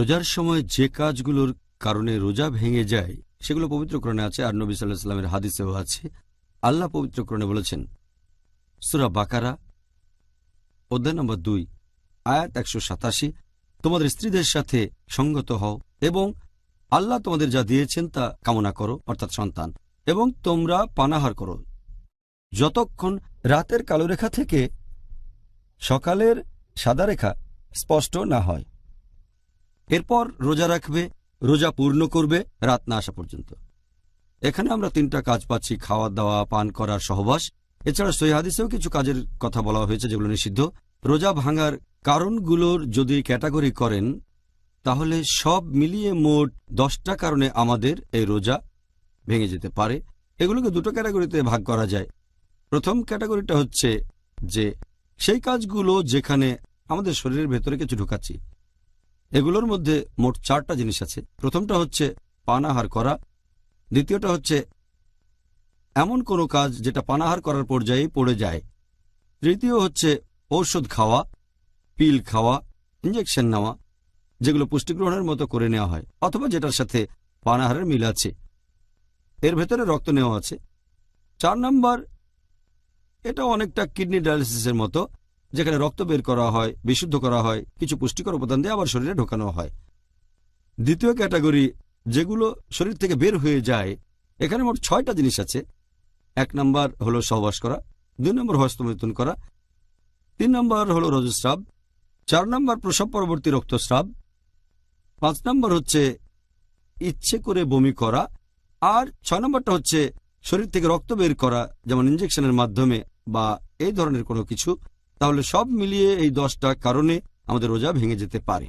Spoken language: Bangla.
রোজার সময় যে কাজগুলোর কারণে রোজা ভেঙে যায় সেগুলো পবিত্র কোরআনে আছে, আর নবী সাল্লাল্লাহু আলাইহি ওয়াসাল্লামের হাদিসেও আছে। আল্লাহ পবিত্র কোরআনে বলেছেন, সূরা বাকারা অধ্যায় নম্বর 2 আয়াত 187, তোমাদের স্ত্রীদের সাথে সঙ্গত হও এবং আল্লাহ তোমাদের যা দিয়েছেন তা কামনা করো, অর্থাৎ সন্তান, এবং তোমরা পানাহার করো যতক্ষণ রাতের কালো রেখা থেকে সকালের সাদা রেখা স্পষ্ট না হয়। এরপর রোজা রাখবে, রোজা পূর্ণ করবে রাত না আসা পর্যন্ত। এখানে আমরা 3টা কাজ পাচ্ছি: খাওয়া দাওয়া, পান করার সহবাস। এছাড়া সহিহ হাদিসেও কিছু কাজের কথা বলা হয়েছে যেগুলো নিষিদ্ধ। রোজা ভাঙার কারণগুলোর যদি ক্যাটাগরি করেন তাহলে সব মিলিয়ে মোট 10টা কারণে আমাদের এই রোজা ভেঙে যেতে পারে। এগুলোকে 2টো ক্যাটাগরিতে ভাগ করা যায়। প্রথম ক্যাটাগরিটা হচ্ছে যে সেই কাজগুলো যেখানে আমাদের শরীরের ভেতরে কিছু ঢুকাচ্ছি। এগুলোর মধ্যে মোট 4টা জিনিস আছে। প্রথমটা হচ্ছে পানাহার করা, দ্বিতীয়টা হচ্ছে এমন কোনো কাজ যেটা পানাহার করার পর্যায়ে পড়ে যায়, তৃতীয় হচ্ছে ঔষধ খাওয়া, পিল খাওয়া, ইঞ্জেকশন নেওয়া, যেগুলো পুষ্টিগ্রহণের মতো করে নেওয়া হয় অথবা যেটার সাথে পানাহারের মিল আছে, এর ভেতরে রক্ত নেওয়া আছে। 4 নম্বর, এটা অনেকটা কিডনি ডায়ালিসিসের মতো, যেখানে রক্ত বের করা হয়, বিশুদ্ধ করা হয়, কিছু পুষ্টিকর উপাদান দিয়ে আবার শরীরে ঢোকানো হয়। দ্বিতীয় ক্যাটাগরি, যেগুলো শরীর থেকে বের হয়ে যায়, এখানে মোট 6টা জিনিস আছে। 1 নম্বর হলো সহবাস করা, 2 নম্বর হস্তমৈথুন করা, 3 নম্বর হলো রজস্রাব, 4 নম্বর প্রসব পরবর্তী রক্তস্রাব, 5 নম্বর হচ্ছে ইচ্ছে করে বমি করা, আর 6 নম্বরটা হচ্ছে শরীর থেকে রক্ত বের করা, যেমন ইঞ্জেকশনের মাধ্যমে বা এই ধরনের কোনো কিছু। তাহলে সব মিলিয়ে এই 10টা কারণে আমাদের রোজা ভেঙে যেতে পারে।